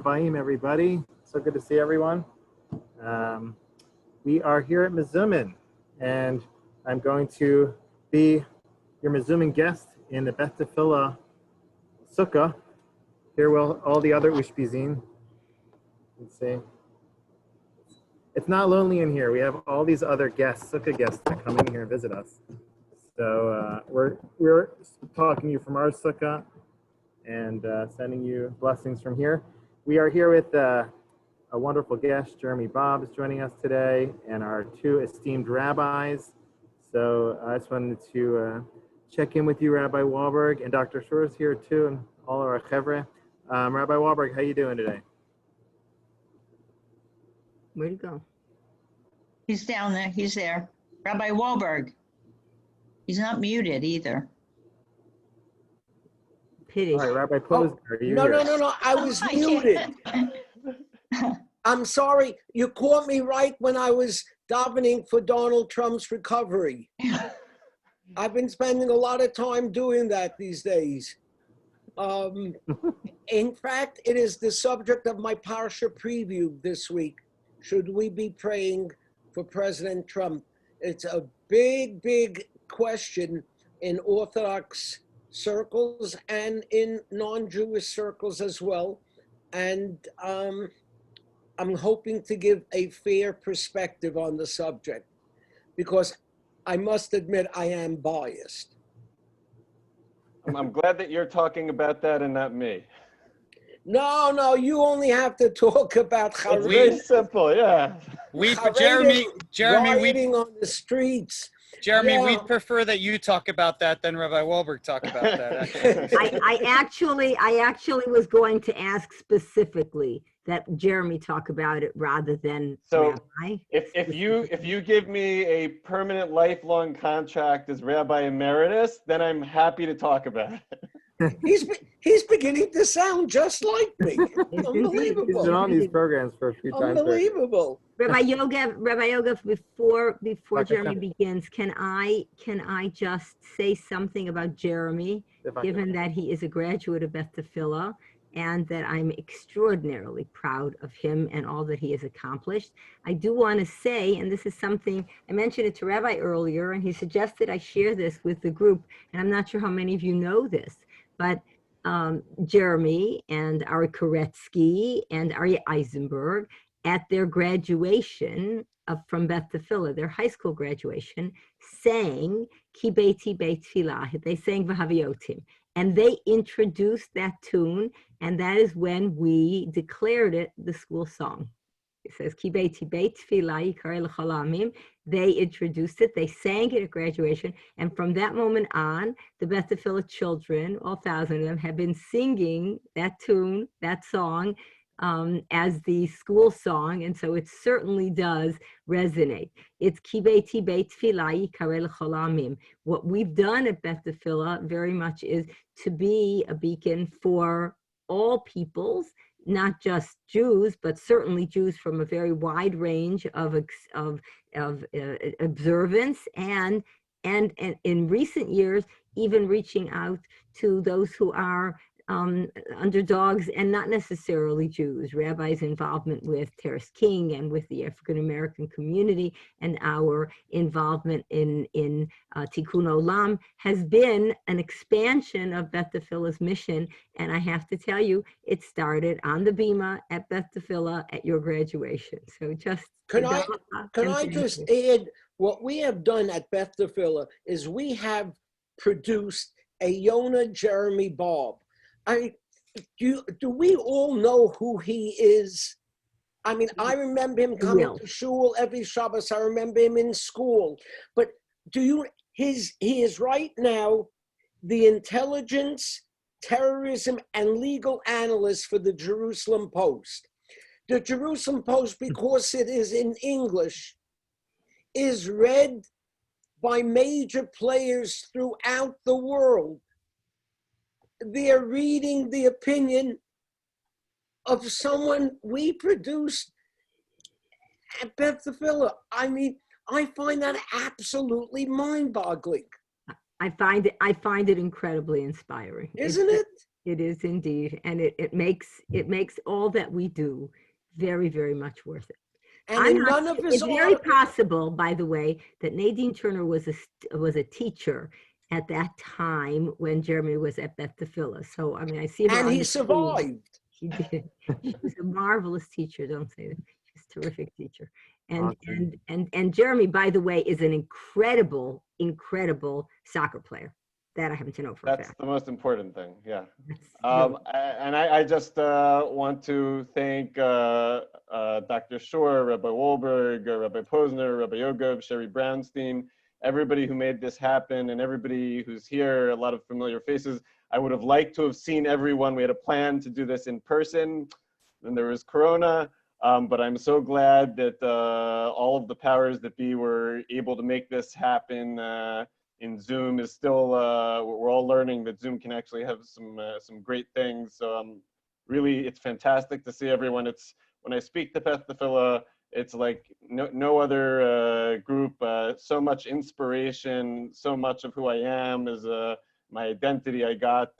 Bayim, everybody. So good to see everyone. We are here at MeZOOMin, and I'm going to be your MeZOOMin guest in the Beth Tefillah Sukkah. Here will all the other Ushpizin. Let's see. It's not lonely in here. We have all these other guests, Sukkah guests, that come in here and visit us. So we're talking to you from our Sukkah and sending you blessings from here. We are here with a wonderful guest. Jeremy Bob is joining us today, and our two esteemed rabbis. So I just wanted to check in with you, Rabbi Wahlberg, and Dr. Shur is here too, and all of our chevre. Rabbi Wahlberg, how you doing today? Where'd he go? He's down there. He's there. Rabbi Wahlberg. He's not muted either. Pity. All right, Rabbi Posner, are you No, here? no. I was muted. I'm sorry. You caught me right when I was davening for Donald Trump's recovery. I've been spending a lot of time doing that these days. In fact, it is the subject of my Parsha preview this week. Should we be praying for President Trump? It's a big, big question in Orthodox circles and in non-Jewish circles as well. And I'm hoping to give a fair perspective on the subject because I must admit I am biased. I'm glad that you're talking about that and not me. No, you only have to talk about It's very simple, yeah. Jeremy, rioting on the streets. we'd prefer that you talk about that than Rabbi Wahlberg talk about that. Actually. I actually was going to ask specifically that Jeremy talk about it rather than Rabbi. If you give me a permanent lifelong contract as Rabbi Emeritus, then I'm happy to talk about it. He's beginning to sound just like me. Unbelievable. He's been on these programs for a few times. Unbelievable. Rabbi Yoga, before Jeremy begins, can I just say something about Jeremy, given that he is a graduate of Beth Tefillah, and that I'm extraordinarily proud of him and all that he has accomplished. I do want to say, and this is something, I mentioned it to Rabbi earlier, and he suggested I share this with the group, and I'm not sure how many of you know this, but Jeremy and Ari Koretsky and Ari Eisenberg, at their graduation from Beth Tefillah, their high school graduation, sang Ki Beiti Beit Tfilah. They sang V'Haviotim. And they introduced that tune, and that is when we declared it the school song. It says Ki Beiti Beit Tfilah Yikarei L'chol Ha'amim. They introduced it, they sang it at graduation, and from that moment on, the Beth Tefillah children, all 1,000 of them, have been singing that tune, that song, as the school song, and so it certainly does resonate. It's Ki Beiti Beit Tfilah Yikarei L'chol Ha'amim. What we've done at Beth Tefillah very much is to be a beacon for all peoples, not just Jews, but certainly Jews from a very wide range of observance, and in recent years, even reaching out to those who are underdogs and not necessarily Jews. Rabbi's involvement with Terrace King and with the African-American community and our involvement in Tikkun Olam has been an expansion of Beth Tefillah's mission. And I have to tell you, it started on the Bima at Beth Tefillah at your graduation. So just Can I just add, what we have done at Beth Tefillah is we have produced a Yonah Jeremy Bob. Do we all know who he is? I mean, I remember him coming to shul every Shabbos. I remember him in school. But he is right now the intelligence, terrorism, and legal analyst for the Jerusalem Post. The Jerusalem Post, because it is in English, is read by major players throughout the world. They're reading the opinion of someone we produced at Beth Tefillah. I mean, I find that absolutely mind-boggling. I find it incredibly inspiring. Isn't it? It is indeed. And it makes all that we do very, very much worth it. And in none of his It's very articles, possible, by the way, that Nadine Turner was a teacher at that time when Jeremy was at Beth Tefillah. So, I mean, I see her and on he the screen. survived. She did. She was a marvelous teacher. Don't say that. She's a terrific teacher. And Awesome. and Jeremy, by the way, is an incredible soccer player. That I happen to know for a That's fact. the most important thing. Yeah. That's And I just want to thank Dr. Shore, Rabbi Wolberg, Rabbi Posner, Rabbi Yogav, Sherry Brownstein, everybody who made this happen, and everybody who's here, a lot of familiar faces. I would have liked to have seen everyone. We had a plan to do this in person, and there was Corona, but I'm so glad that all of the powers that be were able to make this happen. In Zoom is still, we're all learning that Zoom can actually have some great things. So really, it's fantastic to see everyone. It's, when I speak to Beth Tefillah, it's like no other group, so much inspiration, so much of who I am is my identity I got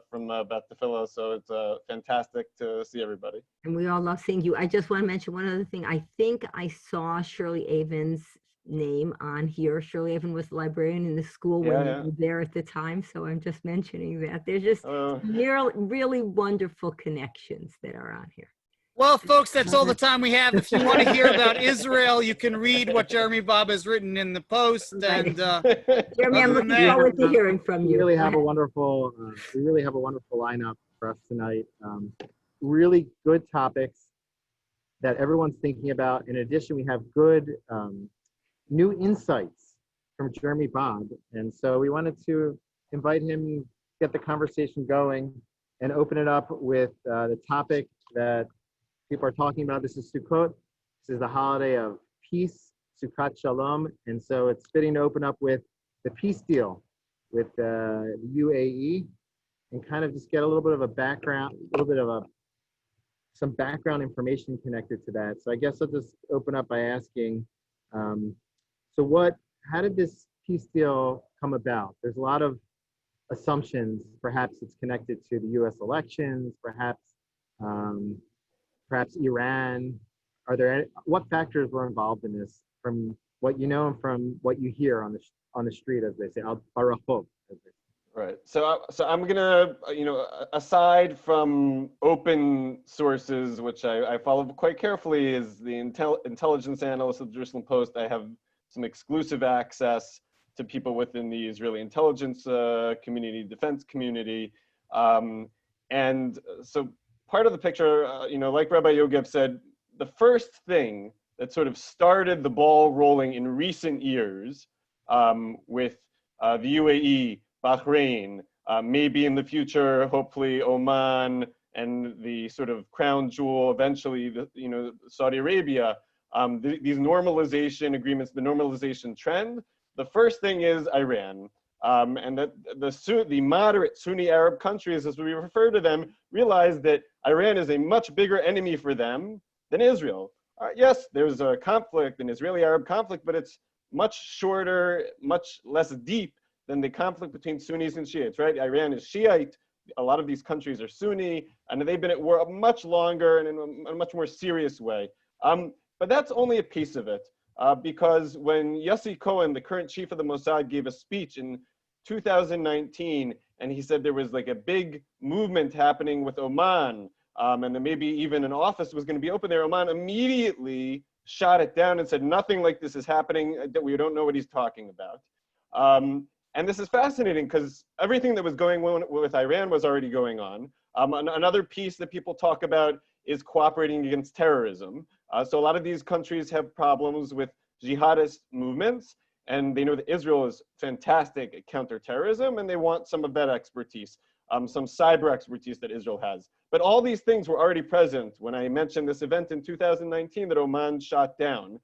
from Beth Tefillah. So it's fantastic to see everybody. And we all love seeing you. I just want to mention one other thing. I think I saw Shirley Avon's name on here. Shirley Avon was the librarian in the school when you were there at the time. So I'm just mentioning that. There's just really wonderful connections that are on here. Well, folks, that's all the time we have. If you want to hear about Israel, you can read what Jeremy Bob has written in the post. And Jeremy, I'm looking forward to hearing from you. We really have a wonderful lineup for us tonight. Really good topics that everyone's thinking about. In addition, we have good new insights from Jeremy Bob. And so we wanted to invite him, get the conversation going, and open it up with the topic that people are talking about. This is Sukkot. This is the holiday of peace, Sukkot Shalom. And so it's fitting to open up with the peace deal with the UAE and kind of just get a little bit of a background, some background information connected to that. So I guess I'll just open up by asking, how did this peace deal come about? There's a lot of assumptions. Perhaps it's connected to the US elections, perhaps Iran. What factors were involved in this from what you know and from what you hear on the street, as they say, al barachot, as they say? Right. So I'm gonna, aside from open sources, which I follow quite carefully, is the intelligence analyst of the Jerusalem Post. I have some exclusive access to people within the Israeli intelligence community, defense community, and so part of the picture, like Rabbi Yogav said, the first thing that sort of started the ball rolling in recent years with the UAE, Bahrain, maybe in the future, hopefully Oman, and the sort of crown jewel, eventually, Saudi Arabia, these normalization agreements, the normalization trend. The first thing is Iran. And that the moderate Sunni Arab countries, as we refer to them, realize that Iran is a much bigger enemy for them than Israel. Yes, there's a conflict, an Israeli-Arab conflict, but it's much shorter, much less deep than the conflict between Sunnis and Shiites, right? Iran is Shiite, a lot of these countries are Sunni, and they've been at war much longer and in a much more serious way. But that's only a piece of it, because when Yossi Cohen, the current chief of the Mossad, gave a speech in 2019, and he said there was like a big movement happening with Oman, and then maybe even an office was going to be open there, Oman immediately shot it down and said nothing like this is happening, that we don't know what he's talking about. And this is fascinating because everything that was going on with Iran was already going on. Another piece that people talk about is cooperating against terrorism. So a lot of these countries have problems with jihadist movements, and they know that Israel is fantastic at counterterrorism, and they want some of that expertise, some cyber expertise that Israel has. But all these things were already present when I mentioned this event in 2019 that Oman shot down.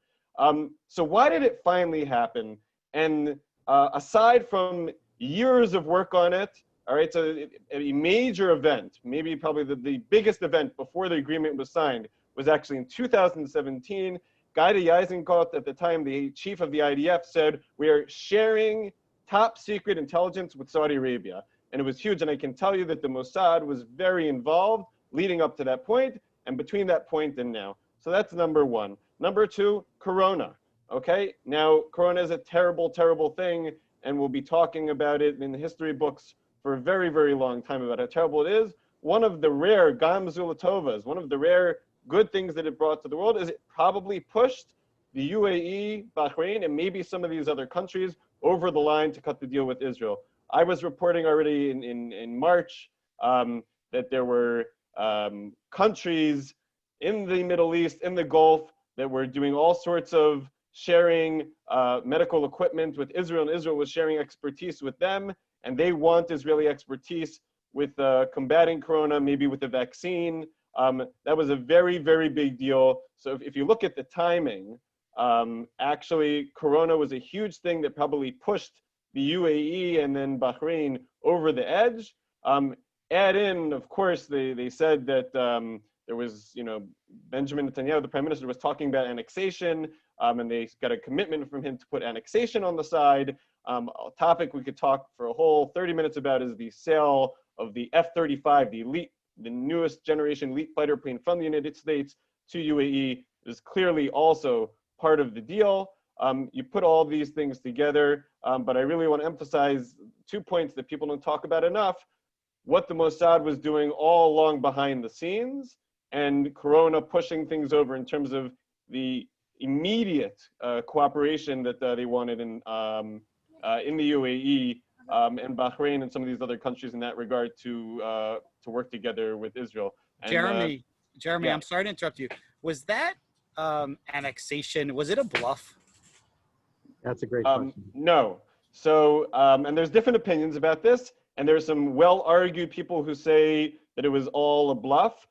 So why did it finally happen? And aside from years of work on it, all right, so a major event, maybe probably the biggest event before the agreement was signed, was actually in 2017. Guy de Eisenkot, at the time the chief of the IDF, said, we are sharing top secret intelligence with Saudi Arabia. and it was huge. And I can tell you that the Mossad was very involved leading up to that point and between that point and now. So that's number one. Number two, Corona. Okay, now Corona is a terrible, terrible thing, and we'll be talking about it in the history books for a very, very long time about how terrible it is. One of the rare Gam Zulatovas, one of the rare good things that it brought to the world is it probably pushed the UAE, Bahrain, and maybe some of these other countries over the line to cut the deal with Israel. I was reporting already in March that there were countries in the Middle East, in the Gulf, that were doing all sorts of sharing medical equipment with Israel, and Israel was sharing expertise with them, and they want Israeli expertise with combating Corona, maybe with the vaccine. That was a very, very big deal. So if you look at the timing, actually Corona was a huge thing that probably pushed the UAE and then Bahrain over the edge. Add in, of course, they said that there was, Benjamin Netanyahu, the prime minister, was talking about annexation, and they got a commitment from him to put annexation on the side. A topic we could talk for a whole 30 minutes about is the sale of the F-35, the newest generation elite fighter plane from the United States to UAE is clearly also part of the deal. You put all these things together, but I really want to emphasize 2 points that people don't talk about enough. What the Mossad was doing all along behind the scenes, and Corona pushing things over in terms of the immediate cooperation that they wanted in the UAE and Bahrain and some of these other countries in that regard to work together with Israel. And, Jeremy, yeah. I'm sorry to interrupt you. Was that annexation, was it a bluff? That's a great question. No. So, and there's different opinions about this, and there's some well-argued people who say that it was all a bluff.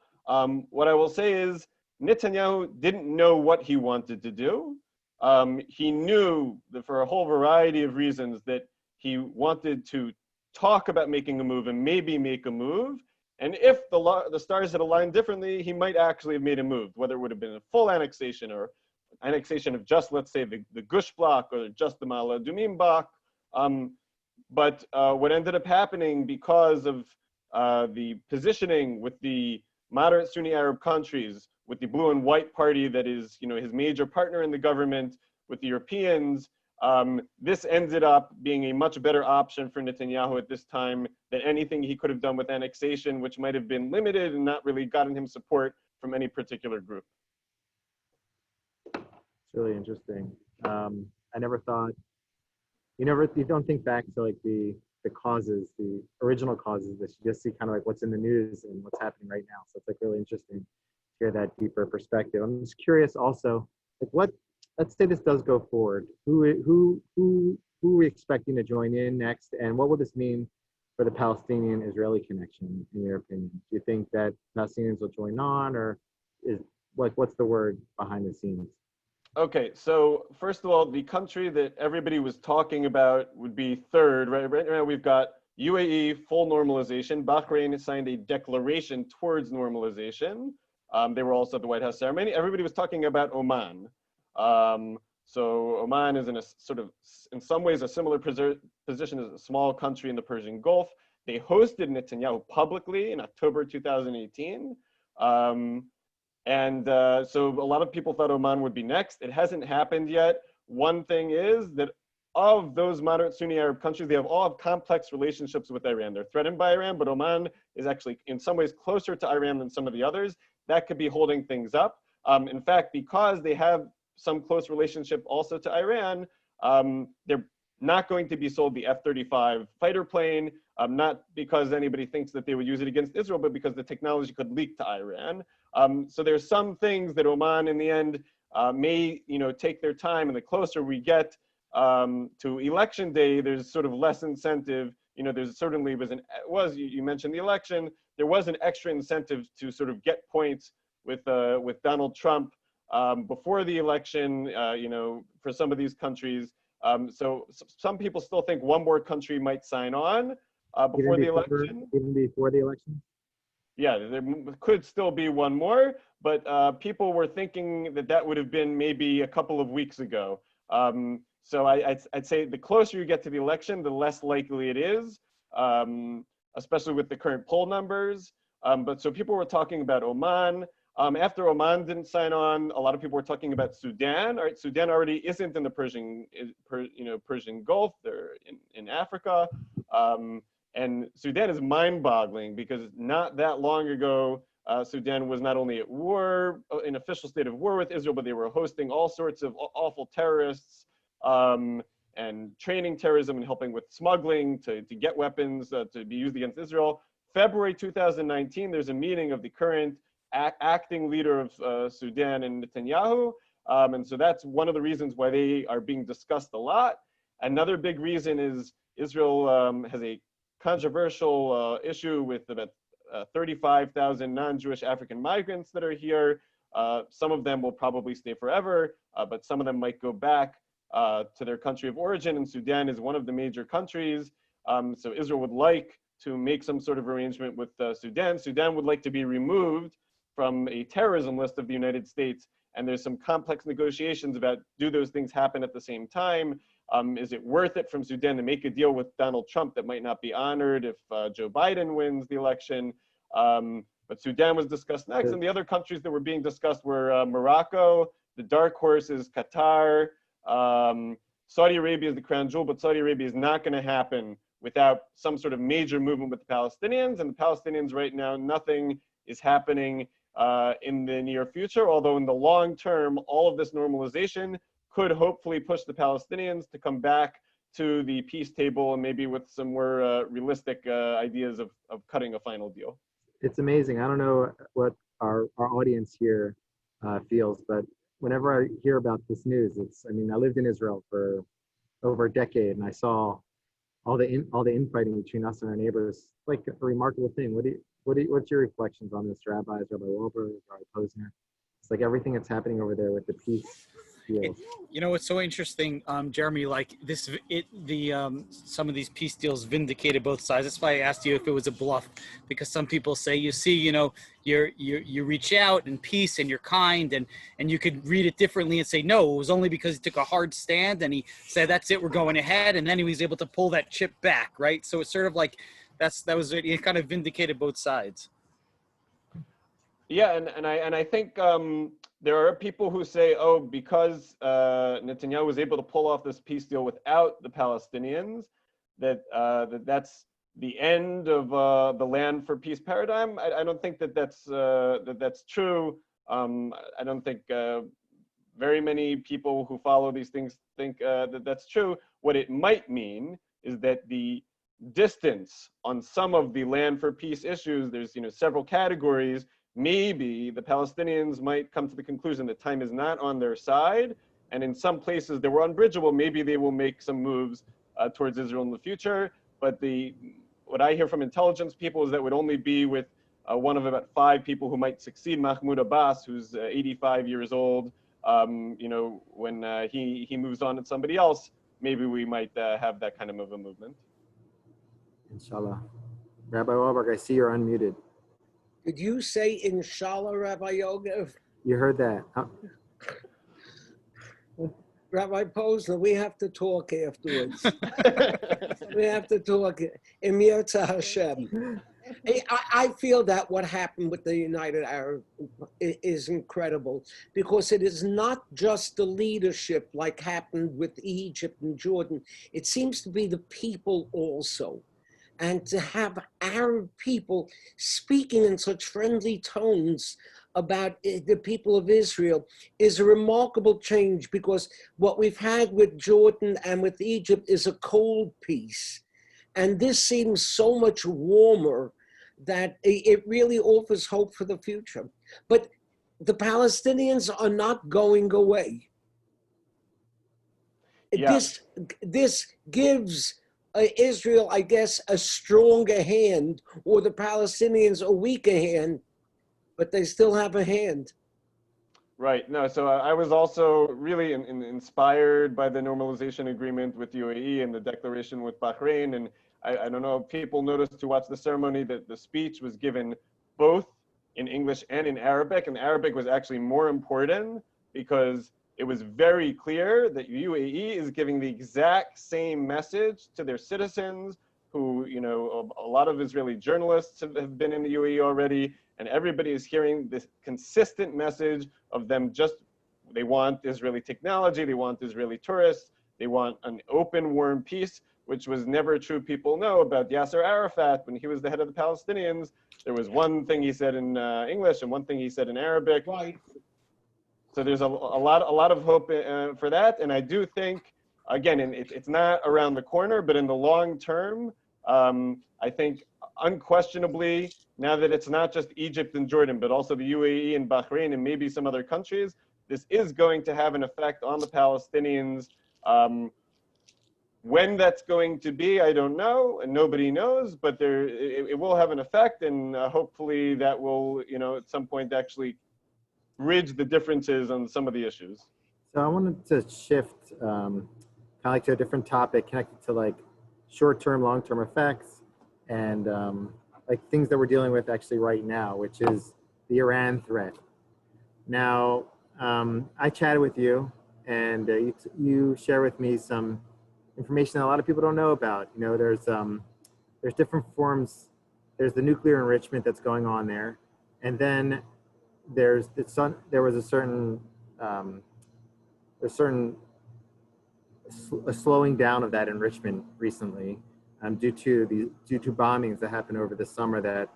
What I will say is Netanyahu didn't know what he wanted to do. He knew that for a whole variety of reasons that he wanted to talk about making a move and maybe make a move. And if the stars had aligned differently, he might actually have made a move, whether it would have been a full annexation or annexation of just, let's say, the Gush block or just the Ma'ale Adumim block. But what ended up happening because of the positioning with the moderate Sunni Arab countries, with the blue and white party that is, his major partner in the government, with the Europeans, this ended up being a much better option for Netanyahu at this time than anything he could have done with annexation, which might have been limited and not really gotten him support from any particular group. It's really interesting. I never thought, you don't think back to like the causes, the original causes. That you just see kind of like what's in the news and what's happening right now. So it's like really interesting to hear that deeper perspective. I'm just curious also, like let's say this does go forward. Who are we expecting to join in next, and what will this mean for the Palestinian-Israeli connection, in your opinion? Do you think that Palestinians will join on, or what's the word behind the scenes? Okay, so first of all, the country that everybody was talking about would be third. Right now we've got UAE, full normalization. Bahrain has signed a declaration towards normalization. They were also at the White House ceremony. Everybody was talking about Oman. So Oman is in a sort of, in some ways, a similar position as a small country in the Persian Gulf. They hosted Netanyahu publicly in October 2018. So a lot of people thought Oman would be next. It hasn't happened yet. One thing is that of those moderate Sunni Arab countries, they all have complex relationships with Iran. They're threatened by Iran, but Oman is actually in some ways closer to Iran than some of the others. That could be holding things up. In fact, because they have some close relationship also to Iran, they're not going to be sold the F-35 fighter plane, not because anybody thinks that they would use it against Israel, but because the technology could leak to Iran. So there's some things that Oman in the end may take their time, and the closer we get to election day, there's sort of less incentive. There's certainly you mentioned the election, there was an extra incentive to sort of get points with Donald Trump before the election, for some of these countries. So some people still think one more country might sign on before the election. Even before the election? Yeah, there could still be one more, but people were thinking that would have been maybe a couple of weeks ago. So I'd say the closer you get to the election, the less likely it is. especially with the current poll numbers. But so people were talking about Oman. After Oman didn't sign on, a lot of people were talking about Sudan. All right, Sudan already isn't in the Persian Gulf. They're in Africa. And Sudan is mind-boggling because not that long ago, Sudan was not only at war, in official state of war with Israel, but they were hosting all sorts of awful terrorists and training terrorism and helping with smuggling to get weapons to be used against Israel. February 2019, there's a meeting of the current acting leader of Sudan and Netanyahu. And so that's one of the reasons why they are being discussed a lot. Another big reason is Israel has a controversial issue with about 35,000 non-Jewish African migrants that are here. Some of them will probably stay forever, but some of them might go back to their country of origin, and Sudan is one of the major countries. So Israel would like to make some sort of arrangement with Sudan. Sudan would like to be removed from a terrorism list of the United States, and there's some complex negotiations about, do those things happen at the same time? Is it worth it from Sudan to make a deal with Donald Trump that might not be honored if Joe Biden wins the election? But Sudan was discussed next, and the other countries that were being discussed were Morocco, the dark horse is Qatar, Saudi Arabia is the crown jewel, but Saudi Arabia is not going to happen without some sort of major movement with the Palestinians. And the Palestinians right now, nothing is happening in the near future, although in the long term, all of this normalization could hopefully push the Palestinians to come back to the peace table and maybe with some more realistic ideas of cutting a final deal. It's amazing. I don't know what our audience here feels, but whenever I hear about this news, I mean, I lived in Israel for over a decade, and I saw all the infighting between us and our neighbors. Like a remarkable thing. What's your reflections on this, Rabbis, Rabbi Wolber, Rabbi Posner? It's like everything that's happening over there with the peace deals. You know, it's so interesting, Jeremy, like some of these peace deals vindicated both sides. That's why I asked you if it was a bluff, because some people say, you see, you know, you reach out in peace and you're kind, and you could read it differently and say, no, it was only because he took a hard stand and he said, that's it, we're going ahead. And then he was able to pull that chip back, right? So it's sort of like, it kind of vindicated both sides. Yeah, and I think there are people who say, oh, because Netanyahu was able to pull off this peace deal without the Palestinians, that's the end of the land for peace paradigm. I don't think that's true. I don't think very many people who follow these things think that that's true. What it might mean is that the distance on some of the land for peace issues, there's several categories. Maybe the Palestinians might come to the conclusion that time is not on their side, and in some places that were unbridgeable, maybe they will make some moves towards Israel in the future. But what I hear from intelligence people is that would only be with one of about 5 people who might succeed Mahmoud Abbas, who's 85 years old. When he moves on to somebody else, maybe we might have that kind of a movement. Inshallah. Rabbi Wahlberg, I see you're unmuted. Did you say inshallah, Rabbi Yogev? You heard that. Rabbi Posner, we have to talk afterwards. We have to talk. Im Yirtzeh Hashem. I feel that what happened with the United Arab is incredible, because it is not just the leadership like happened with Egypt and Jordan. It seems to be the people also. And to have Arab people speaking in such friendly tones about the people of Israel is a remarkable change, because what we've had with Jordan and with Egypt is a cold peace. And this seems so much warmer that it really offers hope for the future. But the Palestinians are not going away. Yeah. This gives Israel, I guess, a stronger hand, or the Palestinians a weaker hand, but they still have a hand. Right. No, so I was also really inspired by the normalization agreement with UAE and the declaration with Bahrain. And I don't know if people noticed who watched the ceremony that the speech was given both in English and in Arabic. And Arabic was actually more important because it was very clear that UAE is giving the exact same message to their citizens who, you know, a lot of Israeli journalists have been in the UAE already, and everybody is hearing this consistent message of them they want Israeli technology, they want Israeli tourists, they want an open, warm peace, which was never true. People know about Yasser Arafat when he was the head of the Palestinians. There was one thing he said in English and one thing he said in Arabic. Right. So there's a lot of hope for that, and I do think, again, and it's not around the corner, but in the long term, I think unquestionably, now that it's not just Egypt and Jordan, but also the UAE and Bahrain and maybe some other countries, this is going to have an effect on the Palestinians. When that's going to be, I don't know, and nobody knows, but it will have an effect, and hopefully that will, you know, at some point actually bridge the differences on some of the issues. So I wanted to shift kind of like to a different topic connected to like short-term, long-term effects and like things that we're dealing with actually right now, which is the Iran threat. Now, I chatted with you and you share with me some information that a lot of people don't know about. You know, there's different forms. There's the nuclear enrichment that's going on there, and then there was a certain slowing down of that enrichment recently due to bombings that happened over the summer that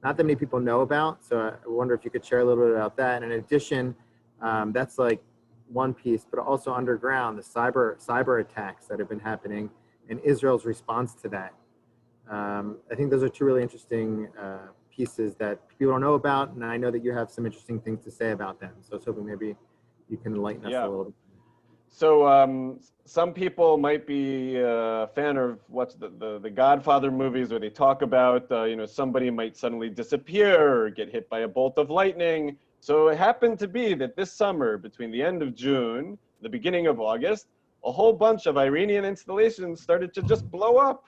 not that many people know about. So I wonder if you could share a little bit about that. And in addition, that's like one piece, but also underground, the cyber attacks that have been happening and Israel's response to that. I think those are two really interesting pieces that people don't know about, and I know that you have some interesting things to say about them. So I was hoping maybe you can enlighten us a little bit. So some people might be a fan of what's the Godfather movies, where they talk about you know, somebody might suddenly disappear or get hit by a bolt of lightning. So it happened to be that this summer, between the end of June, the beginning of August, a whole bunch of Iranian installations started to just blow up.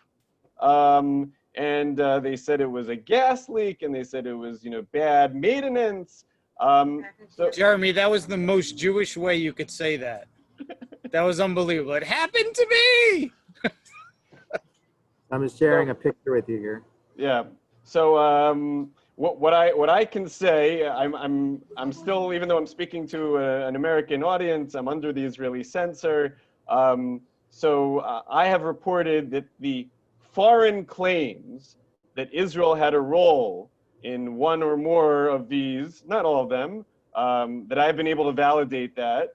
And they said it was a gas leak, and they said it was, you know, bad maintenance. So Jeremy, that was the most Jewish way you could say that. That was unbelievable. It happened to me. I'm just sharing a picture with you here. Yeah. So what I can say, I'm still, even though I'm speaking to an American audience, I'm under the Israeli censor. So I have reported that the foreign claims that Israel had a role in one or more of these, not all of them, that I've been able to validate that.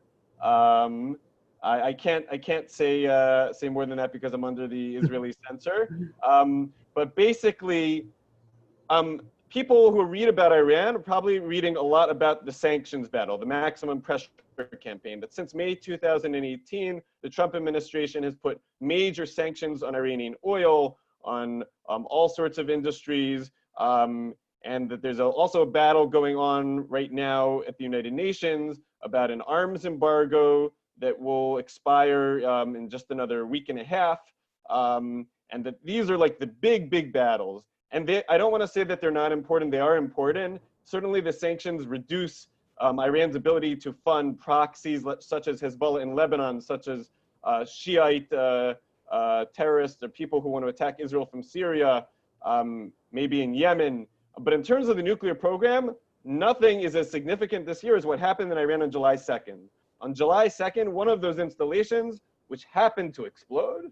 I can't say more than that because I'm under the Israeli censor. But basically, people who read about Iran are probably reading a lot about the sanctions battle, the maximum pressure campaign. But since May 2018, the Trump administration has put major sanctions on Iranian oil, on all sorts of industries, and that there's also a battle going on right now at the United Nations about an arms embargo that will expire in just another week and a half, and that these are like the big battles. And I don't want to say that they're not important. They are important. Certainly the sanctions reduce Iran's ability to fund proxies such as Hezbollah in Lebanon, such as Shiite terrorists or people who want to attack Israel from Syria, maybe in Yemen. But in terms of the nuclear program, nothing is as significant this year as what happened in Iran on July 2nd. On July 2nd, one of those installations, which happened to explode,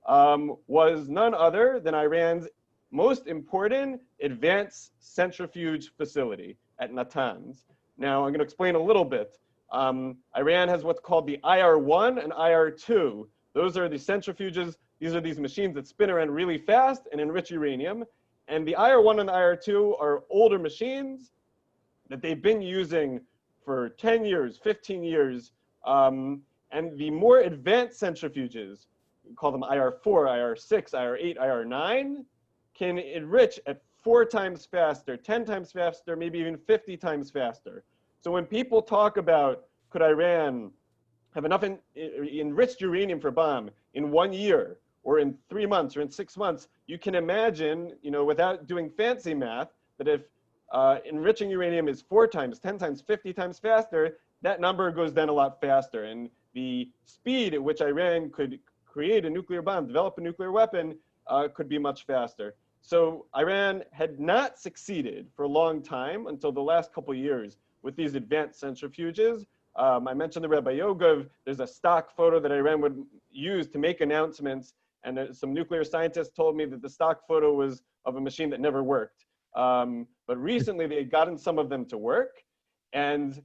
was none other than Iran's most important advanced centrifuge facility at Natanz. Now, I'm going to explain a little bit. Iran has what's called the IR-1 and IR-2. Those are the centrifuges. These are these machines that spin around really fast and enrich uranium. And the IR-1 and the IR-2 are older machines that they've been using for 10 years, 15 years. And the more advanced centrifuges, we call them IR-4, IR-6, IR-8, IR-9, can enrich at 4 times faster, 10 times faster, maybe even 50 times faster. So when people talk about could Iran have enough enriched uranium for a bomb in 1 year or in 3 months or in 6 months, you can imagine, you know, without doing fancy math, that if enriching uranium is 4 times, 10 times, 50 times faster, that number goes down a lot faster. And the speed at which Iran could create a nuclear bomb, develop a nuclear weapon, could be much faster. So Iran had not succeeded for a long time until the last couple of years with these advanced centrifuges. I mentioned the Rabbi Yogav. There's a stock photo that Iran would use to make announcements, and some nuclear scientists told me that the stock photo was of a machine that never worked. But recently they had gotten some of them to work, and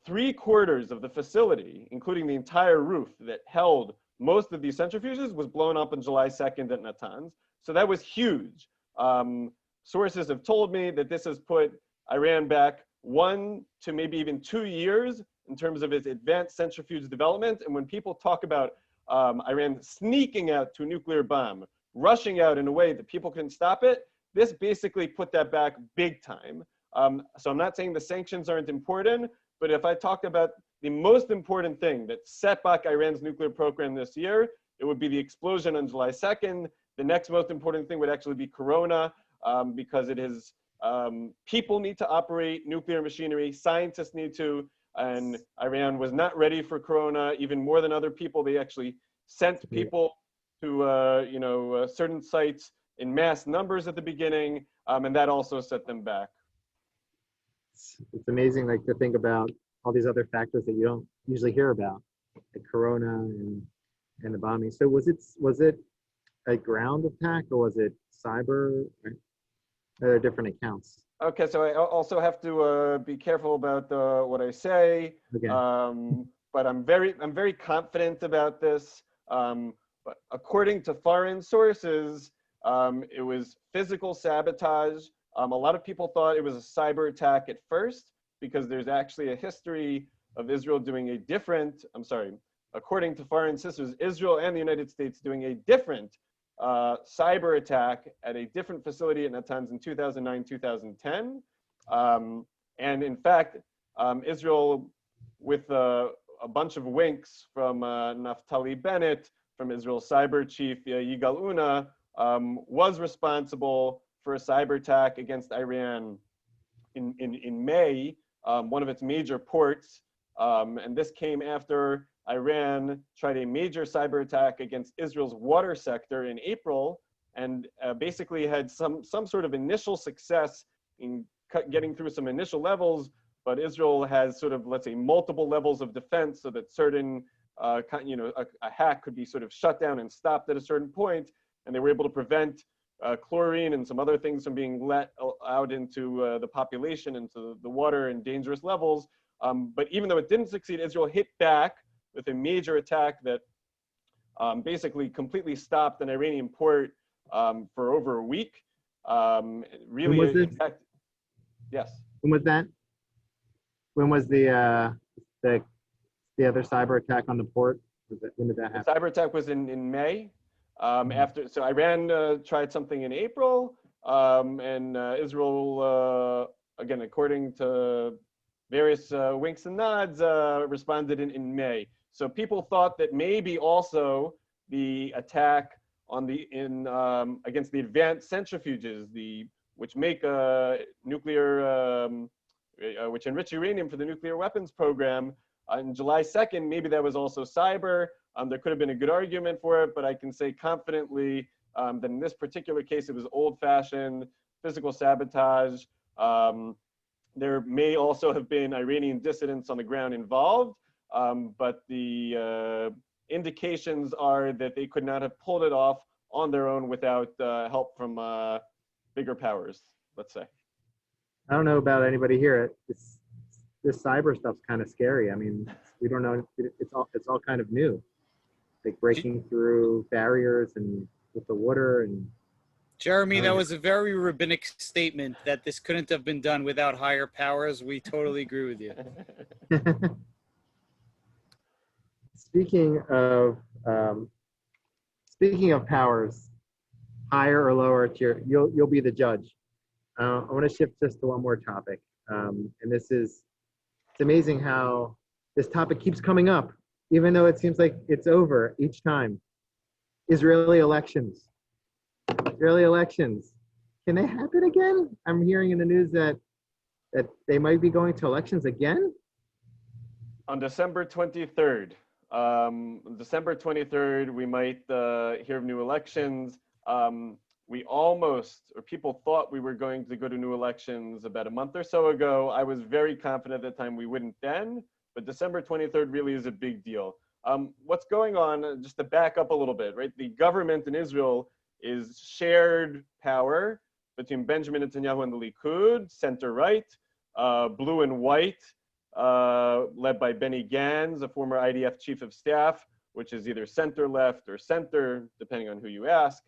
3/4 of the facility, including the entire roof that held most of these centrifuges, was blown up on July 2nd at Natanz. So that was huge. Sources have told me that this has put Iran back 1 to maybe even 2 years in terms of its advanced centrifuge development. And when people talk about Iran sneaking out to a nuclear bomb, rushing out in a way that people couldn't stop it, this basically put that back big time. So I'm not saying the sanctions aren't important, but if I talked about the most important thing that set back Iran's nuclear program this year, it would be the explosion on July 2nd. The next most important thing would actually be Corona, because it is, people need to operate nuclear machinery, scientists need to, and Iran was not ready for Corona, even more than other people. They actually sent people to certain sites in mass numbers at the beginning, and that also set them back. It's amazing, like, to think about all these other factors that you don't usually hear about, like Corona and the bombing. So was it a ground attack, or was it cyber? Are there different accounts? Okay, so I also have to be careful about what I say. Okay. But I'm very confident about this. But according to foreign sources, it was physical sabotage. A lot of people thought it was a cyber attack at first, because there's actually a history of Israel doing a different, according to foreign sources, Israel and the United States doing a different cyber attack at a different facility at Natanz in 2009, 2010. And in fact, Israel, with a bunch of winks from Naftali Bennett, from Israel's cyber chief, Yigal Una, was responsible for a cyber attack against Iran in May, one of its major ports. And this came after Iran tried a major cyber attack against Israel's water sector in April, and basically had some sort of initial success in getting through some initial levels, but Israel has sort of, let's say, multiple levels of defense, so that certain, a hack could be sort of shut down and stopped at a certain point, and they were able to prevent chlorine and some other things from being let out into the population, into the water in dangerous levels. But even though it didn't succeed, Israel hit back with a major attack that basically completely stopped an Iranian port for over a week. Really, was in fact, yes. When was that? When was the other cyber attack on the port? When did that happen? The cyber attack was in May. So Iran tried something in April, and Israel, again, according to various winks and nods, responded in May. So people thought that maybe also the attack on against the advanced centrifuges, which make nuclear, which enrich uranium for the nuclear weapons program, on July 2nd, maybe that was also cyber. There could have been a good argument for it, but I can say confidently that in this particular case, it was old-fashioned physical sabotage. There may also have been Iranian dissidents on the ground involved, but the indications are that they could not have pulled it off on their own without help from bigger powers, let's say. I don't know about anybody here. This cyber stuff's kind of scary. I mean, we don't know. It's all kind of new, like breaking through barriers and with the water and. Jeremy, that was a very rabbinic statement that this couldn't have been done without higher powers. We totally agree with you. Speaking of powers, higher or lower tier, you'll be the judge. I want to shift just to one more topic, and it's amazing how this topic keeps coming up, even though it seems like it's over each time. Israeli elections. Can they happen again? I'm hearing in the news that they might be going to elections again. On December 23rd, we might hear of new elections. We almost, or people thought we were going to go to new elections about a month or so ago. I was very confident at the time we wouldn't then, but December 23rd really is a big deal. What's going on, just to back up a little bit, right? The government in Israel is shared power between Benjamin Netanyahu and the Likud, center-right, blue and white, led by Benny Gantz, a former IDF chief of staff, which is either center-left or center, depending on who you ask.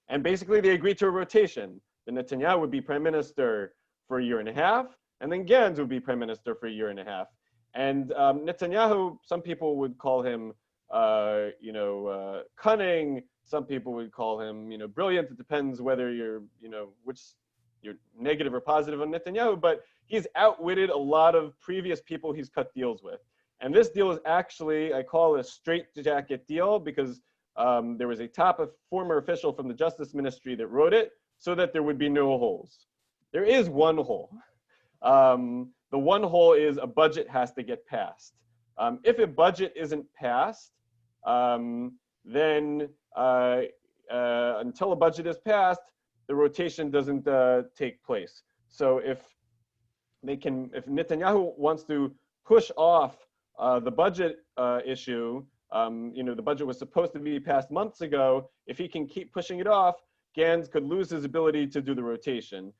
And basically they agreed to a rotation. The Netanyahu would be prime minister for a year and a half, and then Gantz would be prime minister for a year and a half. And Netanyahu, some people would call him, cunning. Some people would call him, brilliant. It depends whether you're, which you're negative or positive on Netanyahu. But he's outwitted a lot of previous people he's cut deals with. And this deal is actually, I call it a straitjacket deal because there was a former official from the Justice Ministry that wrote it so that there would be no holes. There is one hole. The one hole is a budget has to get passed. If a budget isn't passed, then until a budget is passed, the rotation doesn't take place. So if Netanyahu wants to push off the budget issue, the budget was supposed to be passed months ago. If he can keep pushing it off, Gantz could lose his ability to do the rotation.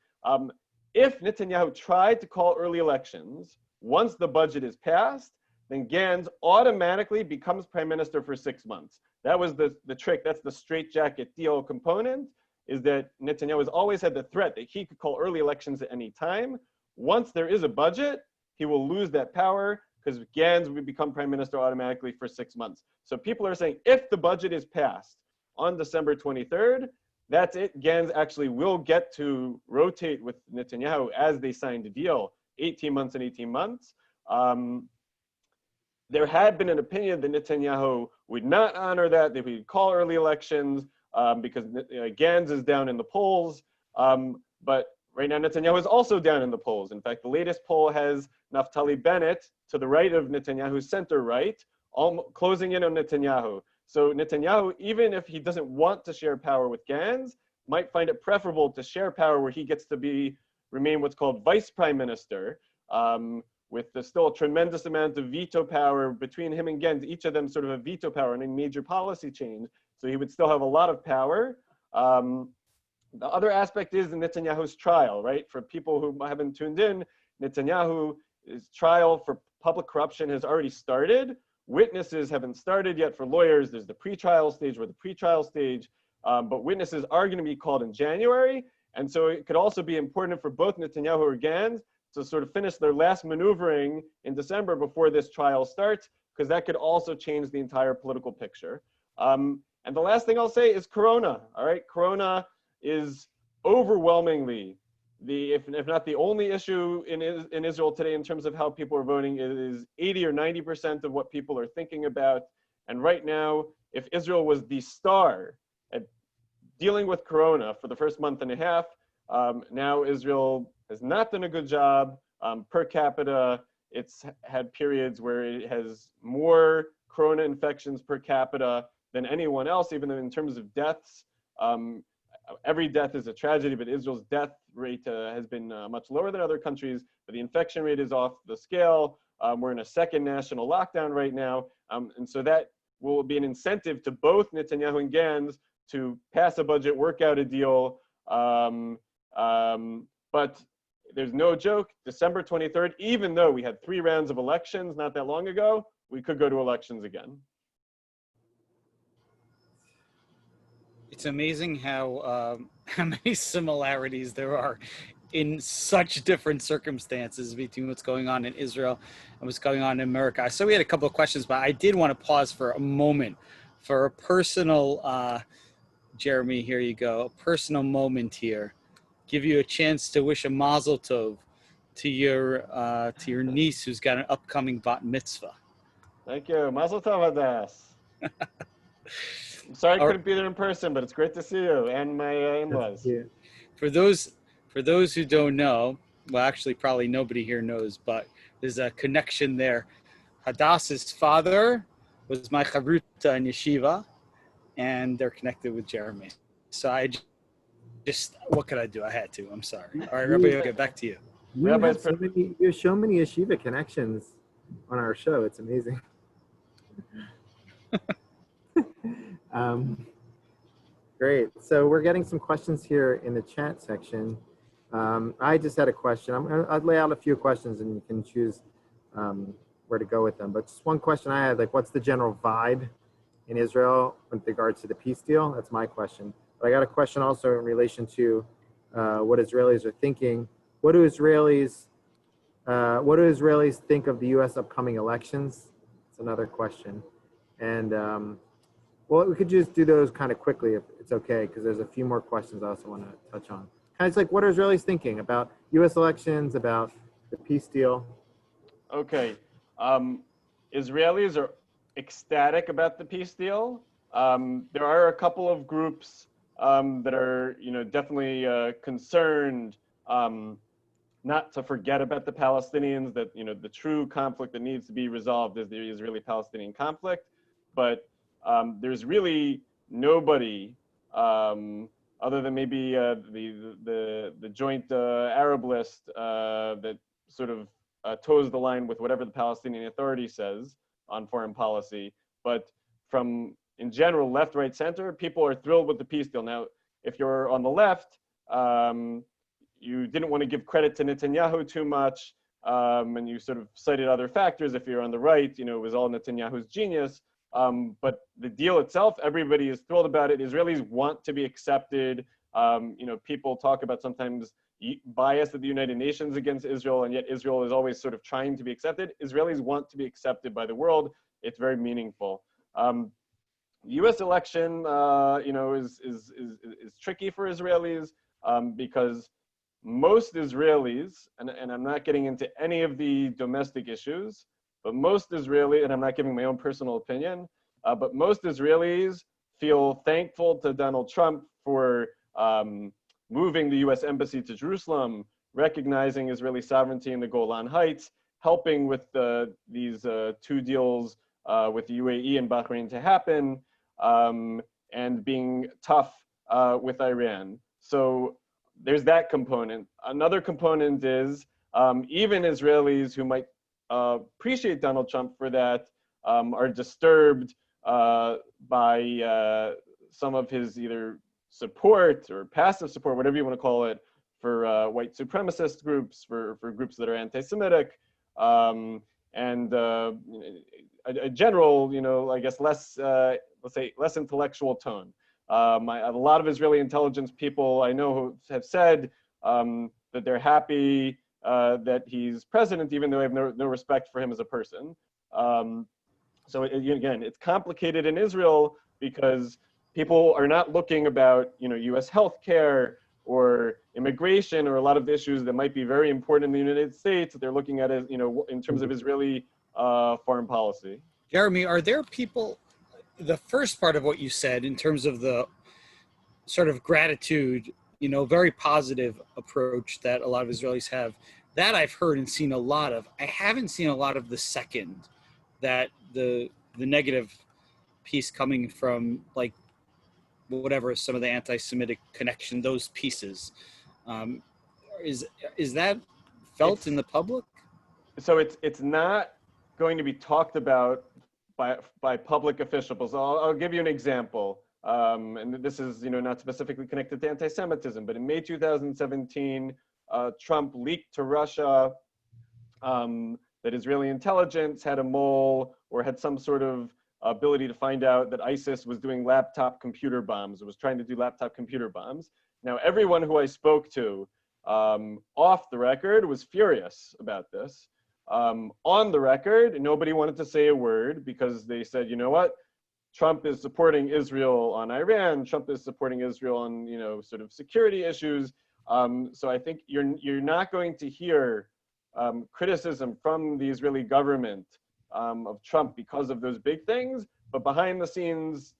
If Netanyahu tried to call early elections, once the budget is passed, then Gantz automatically becomes prime minister for 6 months. That was the trick. That's the straitjacket deal component, is that Netanyahu has always had the threat that he could call early elections at any time. Once there is a budget, he will lose that power because Gantz would become prime minister automatically for 6 months. So people are saying if the budget is passed on December 23rd, that's it. Gantz actually will get to rotate with Netanyahu as they signed a deal, 18 months and 18 months. There had been an opinion that Netanyahu would not honor that he would call early elections because Gantz is down in the polls. But right now, Netanyahu is also down in the polls. In fact, the latest poll has Naftali Bennett to the right of Netanyahu, center-right, closing in on Netanyahu. So Netanyahu, even if he doesn't want to share power with Gantz, might find it preferable to share power where he gets to remain what's called vice prime minister, with still a tremendous amount of veto power between him and Gantz, each of them sort of a veto power on a major policy change. So he would still have a lot of power. The other aspect is Netanyahu's trial, right? For people who haven't tuned in, Netanyahu's trial for public corruption has already started. Witnesses haven't started yet for lawyers. There's the pretrial stage, but witnesses are going to be called in January. And so it could also be important for both Netanyahu or Gantz to sort of finish their last maneuvering in December before this trial starts, because that could also change the entire political picture. And the last thing I'll say is Corona, all right? Corona is overwhelmingly if not the only issue in Israel today in terms of how people are voting. It is 80 or 90% of what people are thinking about. And right now, if Israel was the star at dealing with Corona for the first month and a half, now Israel has not done a good job. Per capita, it's had periods where it has more Corona infections per capita than anyone else, even in terms of deaths. Every death is a tragedy, but Israel's death rate has been much lower than other countries, but the infection rate is off the scale. We're in a second national lockdown right now. And so that will be an incentive to both Netanyahu and Gantz to pass a budget, work out a deal. But there's no joke, December 23rd, even though we had 3 rounds of elections not that long ago, we could go to elections again. It's amazing how many similarities there are in such different circumstances between what's going on in Israel and what's going on in America. So we had a couple of questions, but I did want to pause for a moment for a personal, Jeremy, here you go, a personal moment here. Give you a chance to wish a mazel tov to your niece who's got an upcoming bat mitzvah. Thank you. Mazel tov, Hadas. I'm sorry I couldn't be there in person, but it's great to see you and my in-laws. For those who don't know, well, actually, probably nobody here knows, but there's a connection there. Hadass's father was my chavruta in yeshiva, and they're connected with Jeremy. So I just, what could I do? I had to. I'm sorry. All right, Rabbi Yoga, back to you. You have so many yeshiva connections on our show. It's amazing. Great. So we're getting some questions here in the chat section. I just had a question. I'll lay out a few questions and you can choose where to go with them. But just one question I had, like, what's the general vibe in Israel with regards to the peace deal? That's my question. But I got a question also in relation to what Israelis are thinking. What do Israelis think of the U.S. upcoming elections? It's another question. And well, we could just do those kind of quickly if it's okay, because there's a few more questions I also want to touch on. Kind of like, what are Israelis thinking about U.S. elections, about the peace deal? Okay. Israelis are ecstatic about the peace deal. There are a couple of groups that are, definitely concerned not to forget about the Palestinians, that, the true conflict that needs to be resolved is the Israeli-Palestinian conflict. But there's really nobody other than maybe the joint Arab list that sort of toes the line with whatever the Palestinian Authority says on foreign policy. But from, in general, left, right, center, people are thrilled with the peace deal. Now, if you're on the left, you didn't want to give credit to Netanyahu too much, and you sort of cited other factors. If you're on the right, it was all Netanyahu's genius. But the deal itself, everybody is thrilled about it. Israelis want to be accepted. People talk about sometimes bias at the United Nations against Israel, and yet Israel is always sort of trying to be accepted. Israelis want to be accepted by the world. It's very meaningful. U.S. election, is tricky for Israelis because most Israelis, and I'm not getting into any of the domestic issues, but most Israelis, and I'm not giving my own personal opinion, but most Israelis feel thankful to Donald Trump for moving the U.S. embassy to Jerusalem, recognizing Israeli sovereignty in the Golan Heights, helping with these two deals with the UAE and Bahrain to happen, and being tough with Iran. So there's that component. Another component is even Israelis who might appreciate Donald Trump for that are disturbed by some of his either support or passive support, whatever you want to call it, for white supremacist groups, for groups that are anti-Semitic, and a general, I guess less, let's say, less intellectual tone. A lot of Israeli intelligence people I know who have said that they're happy that he's president, even though I have no respect for him as a person. So again, it's complicated in Israel because people are not looking about, U.S. healthcare or immigration or a lot of the issues that might be very important in the United States. They're looking at it, in terms of Israeli foreign policy. Jeremy, are there people, the first part of what you said in terms of the sort of gratitude, very positive approach that a lot of Israelis have, that I've heard and seen a lot of. I haven't seen a lot of the second, that the negative piece coming from, like, whatever, some of the anti-Semitic connection, those pieces. Is that felt in the public? So it's not going to be talked about by public officials. I'll give you an example. And this is, not specifically connected to anti-Semitism, but in May 2017, Trump leaked to Russia that Israeli intelligence had a mole or had some sort of ability to find out that ISIS was doing laptop computer bombs, or was trying to do laptop computer bombs. Now, everyone who I spoke to off the record was furious about this. On the record, nobody wanted to say a word because they said, you know what? Trump is supporting Israel on Iran. Trump is supporting Israel on, sort of security issues. So I think you're not going to hear criticism from the Israeli government of Trump because of those big things. But behind the scenes,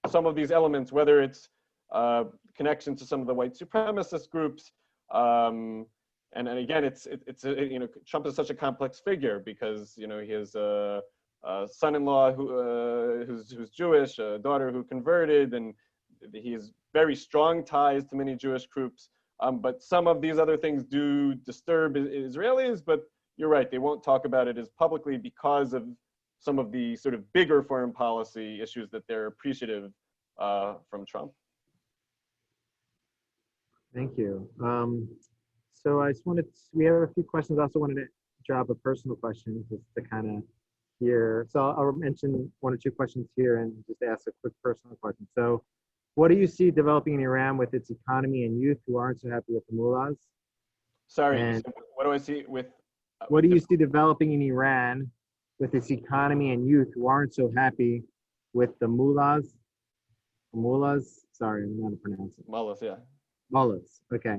some of these elements, whether it's connection to some of the white supremacist groups, and again, Trump is such a complex figure because he has son-in-law who's Jewish, a daughter who converted, and he has very strong ties to many Jewish groups. But some of these other things do disturb Israelis, but you're right, they won't talk about it as publicly because of some of the sort of bigger foreign policy issues that they're appreciative from Trump. Thank you. So I just we have a few questions. I also wanted to drop a personal question just to kind of hear. So I'll mention one or two questions here and just ask a quick personal question. So what do you see developing in Iran with its economy and youth who aren't so happy with the mullahs? Sorry, And what do I see with? What do you see developing in Iran with its economy and youth who aren't so happy with the mullahs? Mullahs? Sorry, I'm not pronouncing it. Mullahs, yeah. Mullahs, okay.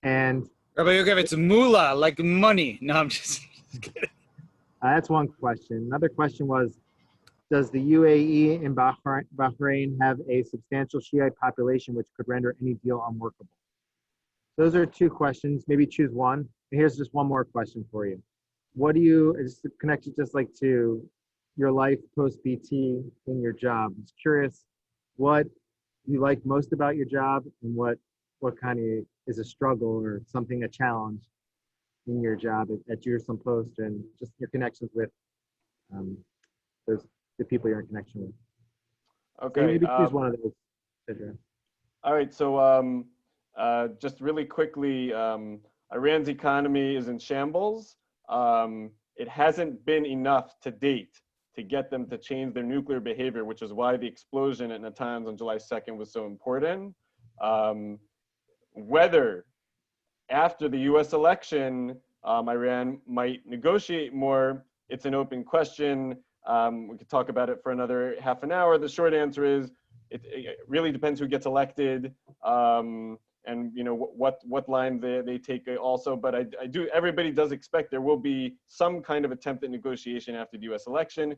And Rabbi Yogev, it's moolah, like money. No, I'm just kidding. that's one question. Another question was, does the UAE and Bahrain have a substantial Shiite population which could render any deal unworkable? Those are two questions. Maybe choose one. And here's just one more question for you. What do you, it's connected just like to your life post-BT in your job. I'm just curious what you like most about your job and what kind of is a struggle or something, a challenge in your job at Jerusalem Post, and just your connections with the people you're in connection with. Okay. So maybe choose one of those. Cedra. All right. So just really quickly, Iran's economy is in shambles. It hasn't been enough to date to get them to change their nuclear behavior, which is why the explosion at Natanz on July 2nd was so important. Whether after the US election, Iran might negotiate more, it's an open question. We could talk about it for another half an hour. The short answer is it really depends who gets elected, and you know what line they take also. But everybody does expect there will be some kind of attempt at negotiation after the US election.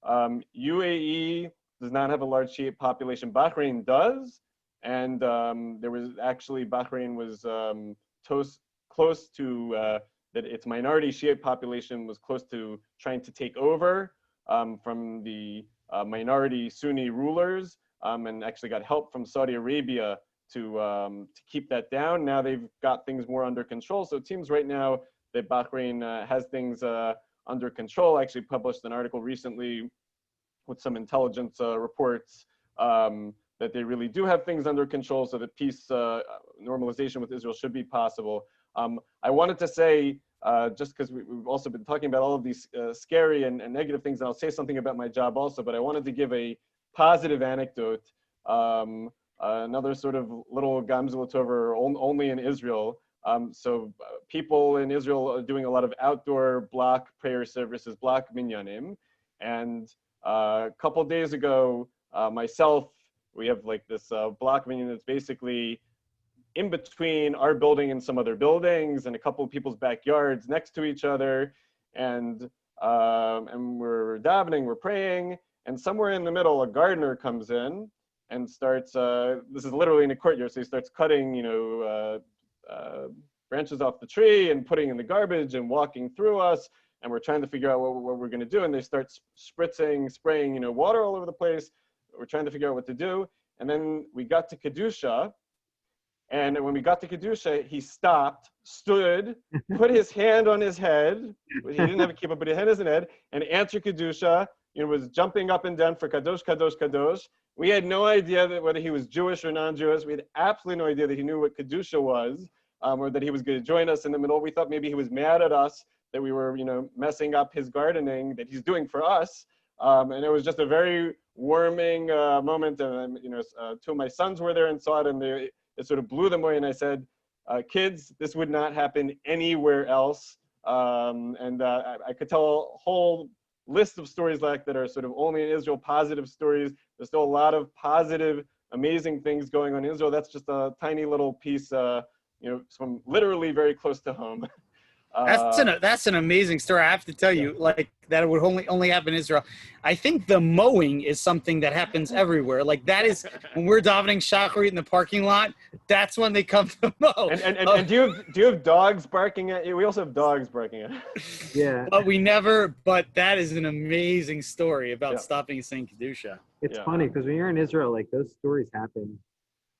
UAE does not have a large Shiite population. Bahrain does. And there was actually, Bahrain was close to, that its minority Shiite population was close to trying to take over from the minority Sunni rulers, and actually got help from Saudi Arabia to keep that down. Now they've got things more under control. So it seems right now that Bahrain has things under control. I actually published an article recently with some intelligence reports that they really do have things under control, so that peace normalization with Israel should be possible. I wanted to say, just because we've also been talking about all of these scary and negative things, and I'll say something about my job also, but I wanted to give a positive anecdote, another sort of little gamzul tover only in Israel. So people in Israel are doing a lot of outdoor block prayer services, block minyanim, and a couple of days ago, myself, we have like this block minyan that's basically in between our building and some other buildings and a couple of people's backyards next to each other. And we're davening, we're praying, and somewhere in the middle, a gardener comes in and starts, this is literally in a courtyard, so he starts cutting, branches off the tree and putting in the garbage and walking through us. And we're trying to figure out what we're gonna do. And they start spraying, water all over the place. We're trying to figure out what to do. And then we got to Kedusha. And when we got to Kedusha, he stopped, stood, put his hand on his head. He didn't have a kippah, but his hand on his head, and answered Kedusha. Was jumping up and down for Kadosh, Kadosh, Kadosh. We had no idea that whether he was Jewish or non-Jewish. We had absolutely no idea that he knew what Kedusha was, or that he was going to join us in the middle. We thought maybe he was mad at us that we were, messing up his gardening that he's doing for us. And it was just a very warming moment. And, two of my sons were there and saw it, and it sort of blew them away. And I said, kids, this would not happen anywhere else. I could tell a whole list of stories like that are sort of only in Israel, positive stories. There's still a lot of positive, amazing things going on in Israel. That's just a tiny little piece, from literally very close to home. That's an amazing story. I have to tell you, like that it would only happen in Israel. I think the mowing is something that happens everywhere. Like that is when we're davening shacharit in the parking lot. That's when they come to mow. And do you have dogs barking at you? We also have dogs barking at us. Yeah. But that is an amazing story about stopping Saint Kedusha. It's funny because when you're in Israel, like those stories happen.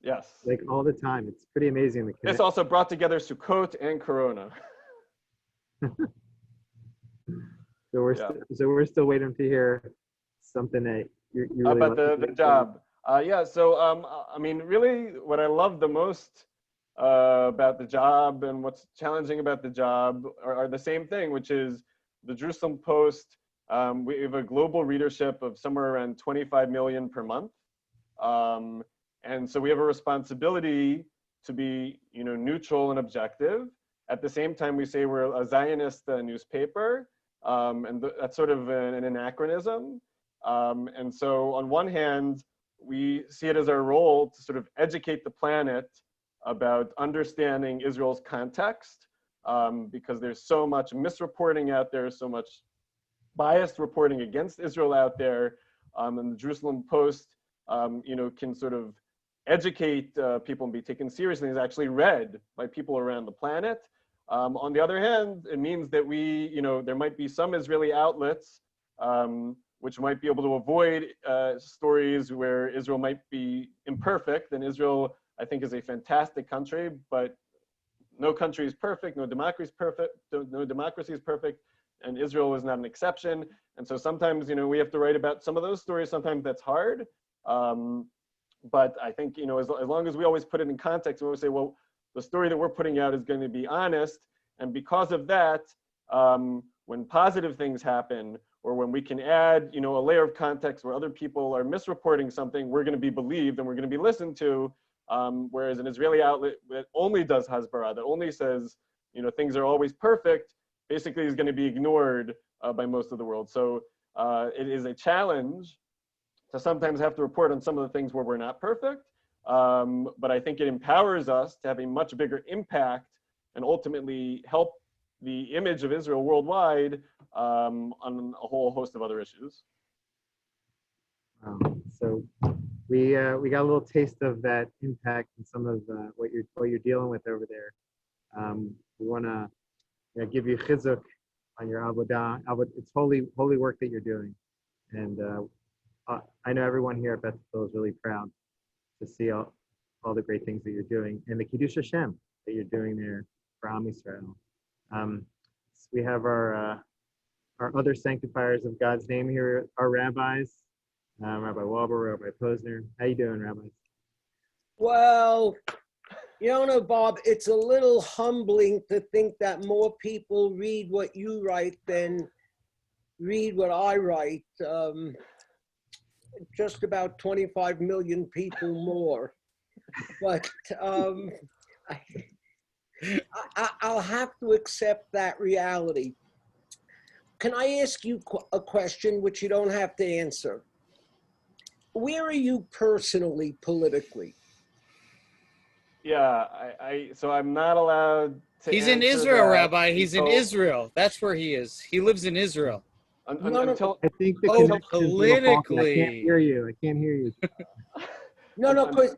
Yes. Like all the time. It's pretty amazing. This also brought together Sukkot and Corona. So we're still waiting to hear something that you really about the job. I mean, really, what I love the most about the job and what's challenging about the job are the same thing, which is the Jerusalem Post. We have a global readership of somewhere around 25 million per month, and so we have a responsibility to be, neutral and objective. At the same time, we say we're a Zionist newspaper, and that's sort of an anachronism. And so on one hand, we see it as our role to sort of educate the planet about understanding Israel's context, because there's so much misreporting out there, so much biased reporting against Israel out there, and the Jerusalem Post, can sort of educate people and be taken seriously. It's actually read by people around the planet. On the other hand, it means that there might be some Israeli outlets which might be able to avoid stories where Israel might be imperfect. And Israel, I think, is a fantastic country, but no country is perfect, no democracy is perfect, and Israel is not an exception. And so sometimes, we have to write about some of those stories. Sometimes that's hard. But I think, as long as we always put it in context, we always say, well, the story that we're putting out is going to be honest. And because of that, when positive things happen, or when we can add, a layer of context where other people are misreporting something, we're going to be believed and we're going to be listened to. Whereas an Israeli outlet that only does hasbara, that only says, things are always perfect, basically is going to be ignored by most of the world. So it is a challenge to sometimes have to report on some of the things where we're not perfect. But I think it empowers us to have a much bigger impact and ultimately help the image of Israel worldwide on a whole host of other issues. So we got a little taste of that impact and some of what you're dealing with over there. We want to give you chizuk on your avodah. It's holy work that you're doing, and I know everyone here at Bethel is really proud to see all the great things that you're doing and the Kiddush Hashem that you're doing there for Am Yisrael. We have our other sanctifiers of God's name here, our rabbis, Rabbi Walber, Rabbi Posner. How you doing, rabbis? Well, Yonah, Bob, it's a little humbling to think that more people read what you write than read what I write. Just about 25 million people more. But I'll have to accept that reality. Can I ask you a question which you don't have to answer? Where are you personally politically? Yeah, so I'm not allowed to. He's in Israel, Rabbi. He's in Israel. That's where he is. He lives in Israel. Until I think the politically. I can't hear you. No, because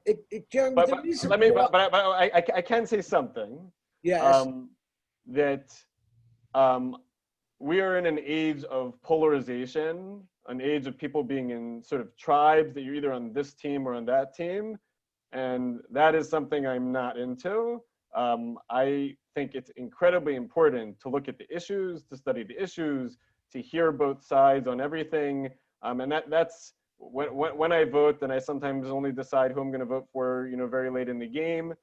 Jeremy, but I can say something. Yes. That we are in an age of polarization, an age of people being in sort of tribes that you're either on this team or on that team. And that is something I'm not into. I think it's incredibly important to look at the issues, to study the issues, to hear both sides on everything. And that's when I vote, then I sometimes only decide who I'm going to vote for, very late in the game.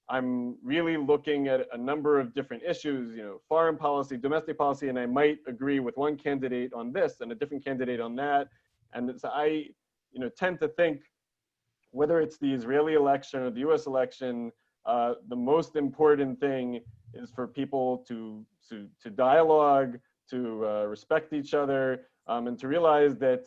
I'm really looking at a number of different issues, foreign policy, domestic policy, and I might agree with one candidate on this and a different candidate on that. And so I, tend to think whether it's the Israeli election or the US election, the most important thing is for people to dialogue, to respect each other, and to realize that,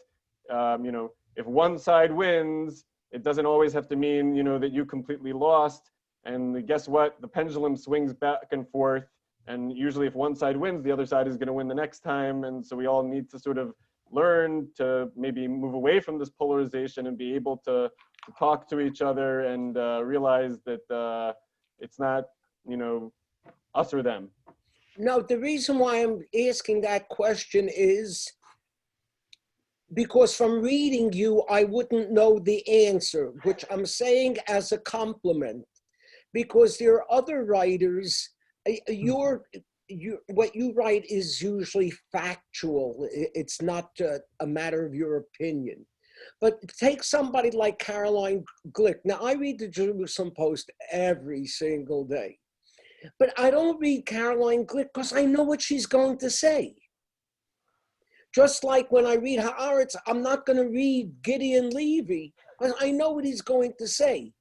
if one side wins, it doesn't always have to mean, that you completely lost. And guess what? The pendulum swings back and forth. And usually if one side wins, the other side is going to win the next time. And so we all need to sort of learn to maybe move away from this polarization and be able to talk to each other and realize that it's not, you know, us or them. No, the reason why I'm asking that question is because from reading you, I wouldn't know the answer, which I'm saying as a compliment, because there are other writers, what you write is usually factual. It's not a matter of your opinion. But take somebody like Caroline Glick. Now, I read the Jerusalem Post every single day. But I don't read Caroline Glick because I know what she's going to say. Just like when I read Haaretz, I'm not going to read Gideon Levy because I know what he's going to say.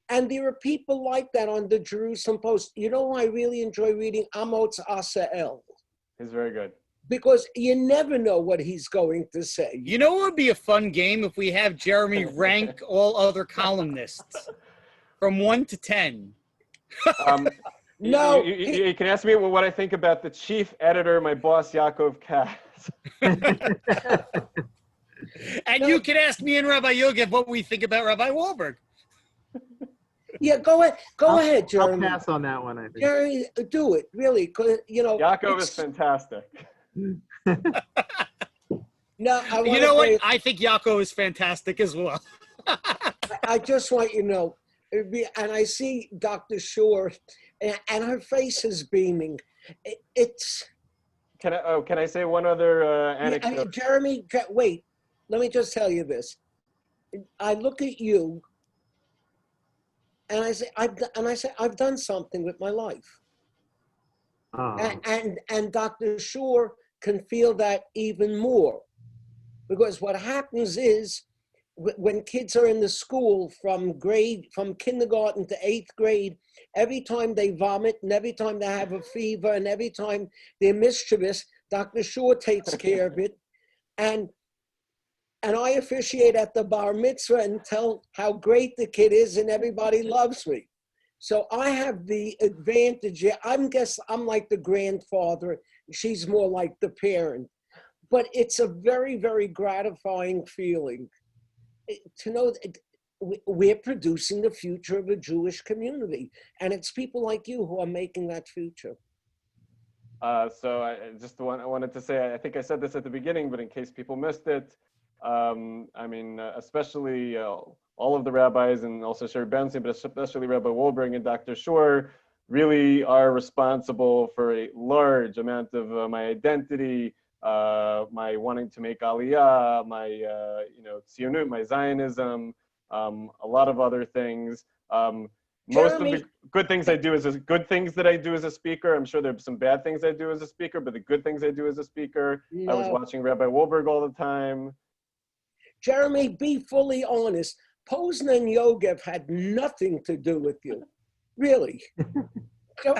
And there are people like that on the Jerusalem Post. You know, I really enjoy reading Amos Asael. He's very good. Because you never know what he's going to say. You know what would be a fun game if we have Jeremy rank all other columnists from 1 to 10? No. You can ask me what I think about the chief editor, my boss, Yaakov Katz. And you can ask me and Rabbi Yogev what we think about Rabbi Wahlberg. Yeah, go ahead, Jeremy. I'll pass on that one, I think. Jeremy, do it, really, because, you know. Yaakov is fantastic. No, you know what? I think Yaakov is fantastic as well. I just want you to know, and I see Dr. Shore, and her face is beaming. It's. Can I say one other anecdote? Jeremy, wait. Let me just tell you this. I look at you, and I say, I've done something with my life. And Dr. Shore can feel that even more, because what happens is, when kids are in the school from kindergarten to 8th grade, every time they vomit and every time they have a fever and every time they're mischievous, Dr. Shore takes care of it. And I officiate at the bar mitzvah and tell how great the kid is and everybody loves me. So I have the advantage. I'm like the grandfather. She's more like the parent. But it's a very, very gratifying feeling to know that we're producing the future of a Jewish community. And it's people like you who are making that future. So I wanted to say, I think I said this at the beginning, but in case people missed it, I mean, especially all of the rabbis and also Sherry Benson, but especially Rabbi Wahlberg and Dr. Shore really are responsible for a large amount of my identity, my wanting to make Aliyah, my Tzionut, my Zionism, a lot of other things. Most of the good things I do is good things that I do as a speaker. I'm sure there's some bad things I do as a speaker, but the good things I do as a speaker, I was watching Rabbi Wahlberg all the time. Jeremy, be fully honest. Posner and Yogev had nothing to do with you. Really. All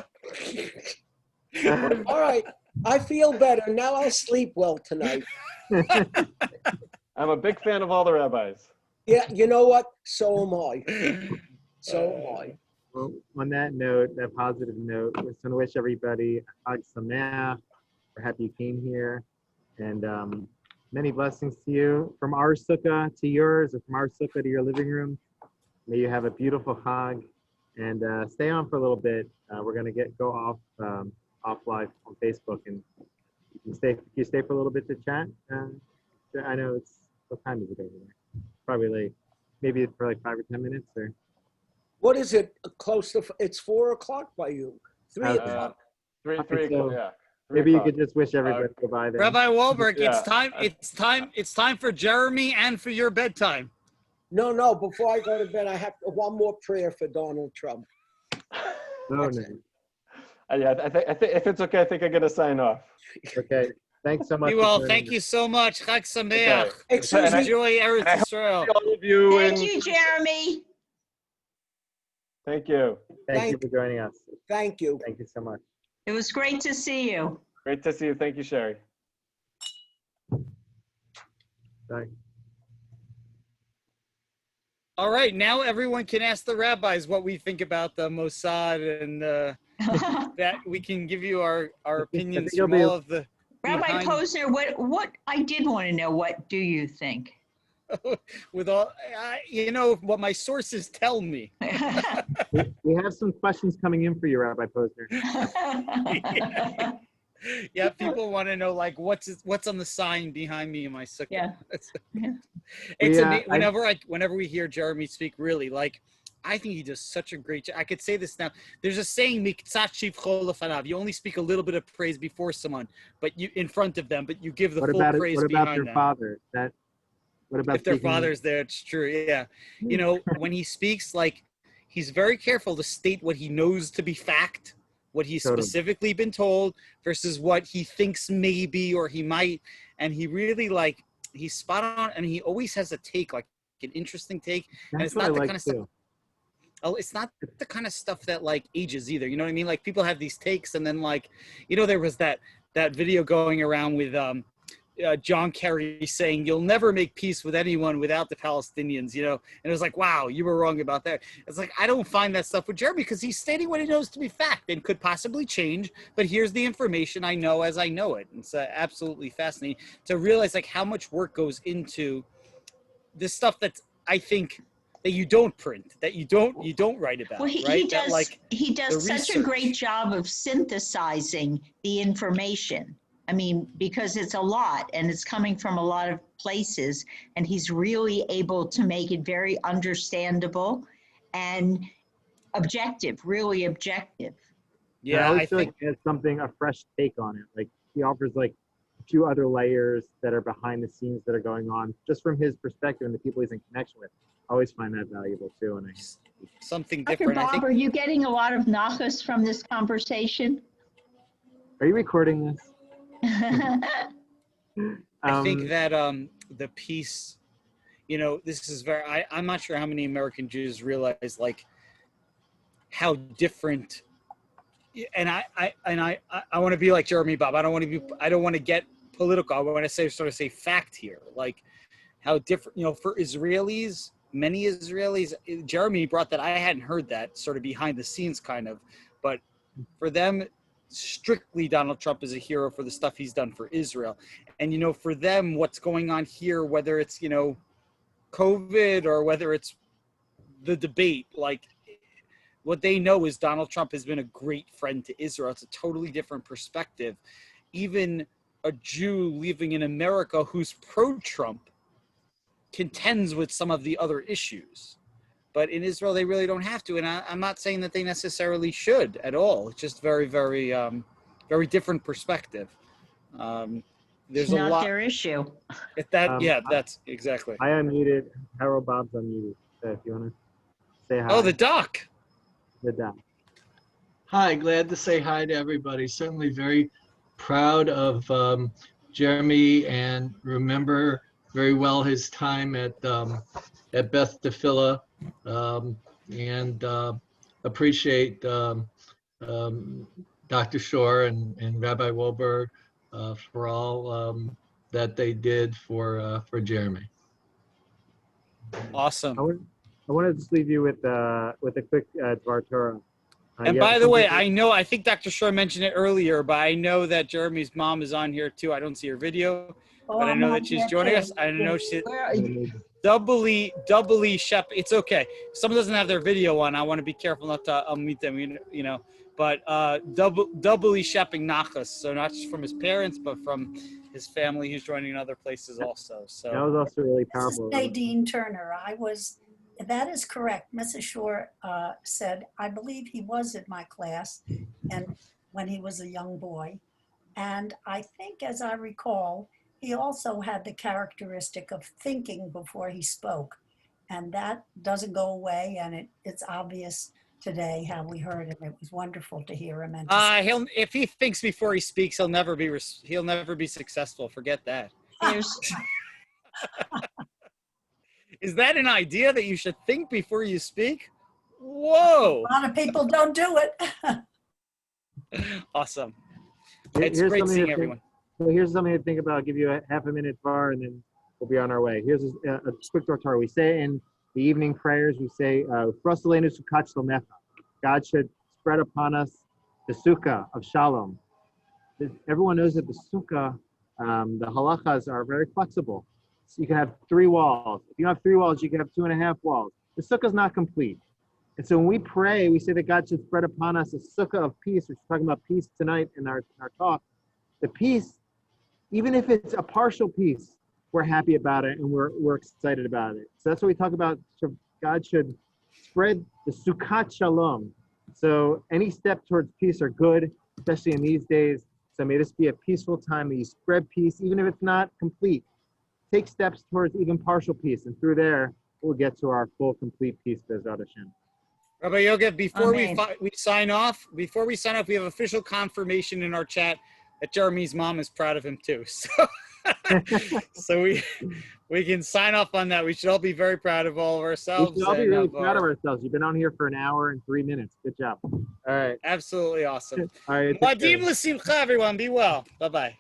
right. I feel better. Now I'll sleep well tonight. I'm a big fan of all the rabbis. Yeah, you know what? So am I. So am I. Well, on that note, that positive note, we're going to wish everybody Chag Sameach. We're happy you came here. And many blessings to you. From our sukkah to yours, or from our sukkah to your living room. May you have a beautiful Chag. And stay on for a little bit. We're going to go off live on Facebook, and you can stay for a little bit to chat. I know what time is it over there? Probably like maybe for like 5 or 10 minutes, or what is it? Close to? It's 4 o'clock by you. 3 o'clock. 3 so o'clock. Yeah. Maybe you could just wish everybody goodbye there. Rabbi Wahlberg, it's time for Jeremy and for your bedtime. No. Before I go to bed, I have one more prayer for Donald Trump. No. Yeah, I think if it's okay, I think I'm gonna sign off. Okay. Thanks so much. You all, thank you so much. Chag Sameach. Okay. Excuse me. Enjoy Eretz Yisrael. All of you. Thank you, Jeremy. Thank you. Thank you for joining us. Thank you. Thank you so much. It was great to see you. Great to see you. Thank you, Sherry. Bye. All right, now everyone can ask the rabbis what we think about the Mossad and that we can give you our opinions you'll from be- all of the Rabbi behind- Posner, what I did want to know, what do you think? with all you know what my sources tell me. We have some questions coming in for you, Rabbi Posner. Yeah, people want to know like what's on the sign behind me in my sukkah. Yeah. It's Yeah, whenever we hear Jeremy speak, really, like I think he does such a great job. I could say this now. There's a saying, "Miktzat shivcho lefanav." You only speak a little bit of praise before someone, but you in front of them, but you give the full praise what about behind their them. father? What about If their speaking- father's there, it's true. Yeah, you know, when he speaks, like he's very careful to state what he knows to be fact, what he's Totally. specifically been told, versus what he thinks maybe or he might, and he really like he's spot on, and he always has a take, like an interesting take, and That's it's what I not the like kind of stuff. too. Oh, it's not the kind of stuff that like ages either. You know what I mean? Like people have these takes, and then like, you know, there was that video going around with John Kerry saying you'll never make peace with anyone without the Palestinians. You know, and it was like, wow, you were wrong about that. It's like I don't find that stuff with Jeremy because he's stating what he knows to be fact and could possibly change. But here's the information I know as I know it. It's absolutely fascinating to realize like how much work goes into this stuff that's I think. That you don't print, that you don't write about, Well, he right? does, That, like, he does the such a great research. job of synthesizing the information. I mean, because it's a lot and it's coming from a lot of places, and he's really able to make it very understandable and objective, really objective. I always feel like he has a fresh take on it. Like he offers like a few other layers that are behind the scenes that are going on, just from his perspective and the people he's in connection with. I always find that valuable too. And something Dr. different. I Bob, think. are you getting a lot of nachas from this conversation? Are you recording this? I think that the piece, you know, this is very. I'm not sure how many American Jews realize like how different. And I want to be like Jeremy Bob. I don't want to get political. I want to say fact here, like how different. You know, for Israelis, many Israelis. Jeremy brought that. I hadn't heard that sort of behind the scenes kind of, but for them. Strictly Donald Trump is a hero for the stuff he's done for Israel. And, you know, for them, what's going on here, whether it's, you know, COVID or whether it's the debate, like what they know is Donald Trump has been a great friend to Israel. It's a totally different perspective. Even a Jew living in America who's pro-Trump contends with some of the other issues. But in Israel, they really don't have to. And I'm not saying that they necessarily should at all. It's just very, very, very different perspective. There's Not a lot. their issue. If that, that's exactly. I unmuted. Harold Bob's unmuted. So if you want to say hi. Oh, the doc. The doc. Hi, glad to say hi to everybody. Certainly very proud of Jeremy and remember very well his time at Beth Tefillah. And appreciate Dr. Shore and Rabbi Wolberg for all that they did for Jeremy. Awesome. I want to just leave you with a quick Dvar Torah. And by the way, I think Dr. Shore mentioned it earlier, but I know that Jeremy's mom is on here too. I don't see her video, but I know that she's joining us. I know she's doubly Shep. It's okay. If someone doesn't have their video on, I want to be careful not to unmute them, you know. But doubly shepping nachas, so not just from his parents, but from his family who's joining in other places also. So that was also really powerful. This is Nadine Turner. That is correct. Mrs. Shore said, I believe he was in my class and when he was a young boy. And I think, as I recall, he also had the characteristic of thinking before he spoke. And that doesn't go away. And it's obvious today how we heard him. It was wonderful to hear him. And if he thinks before he speaks, he'll never be successful. Forget that. Is that an idea that you should think before you speak? Whoa. A lot of people don't do it. Awesome. It's great seeing everyone. So here's something to think about. I'll give you a half a minute bar and then we'll be on our way. Here's a quick Torah. We say in the evening prayers, we say, God should spread upon us the sukkah of shalom. Everyone knows that the sukkah, the halachas are very flexible. So you can have 3 walls. If you have 3 walls, you can have 2.5 walls. The sukkah is not complete. And so when we pray, we say that God should spread upon us a sukkah of peace. We're talking about peace tonight in our talk. The peace, even if it's a partial peace, we're happy about it and we're excited about it. So that's what we talk about. So God should spread the Sukkot Shalom. So any step towards peace are good, especially in these days. So may this be a peaceful time that you spread peace, even if it's not complete. Take steps towards even partial peace, and through there, we'll get to our full, complete peace, B'ezrat Hashem. Rabbi Yoga, before we Amen. sign off, we have official confirmation in our chat that Jeremy's mom is proud of him too. So we can sign off on that. We should all be very proud of all of ourselves. We should all be really proud of ourselves. You've been on here for 1 hour and 3 minutes. Good job. All right. Absolutely awesome. All right. Moadim l'simcha, everyone. Be well. Bye-bye.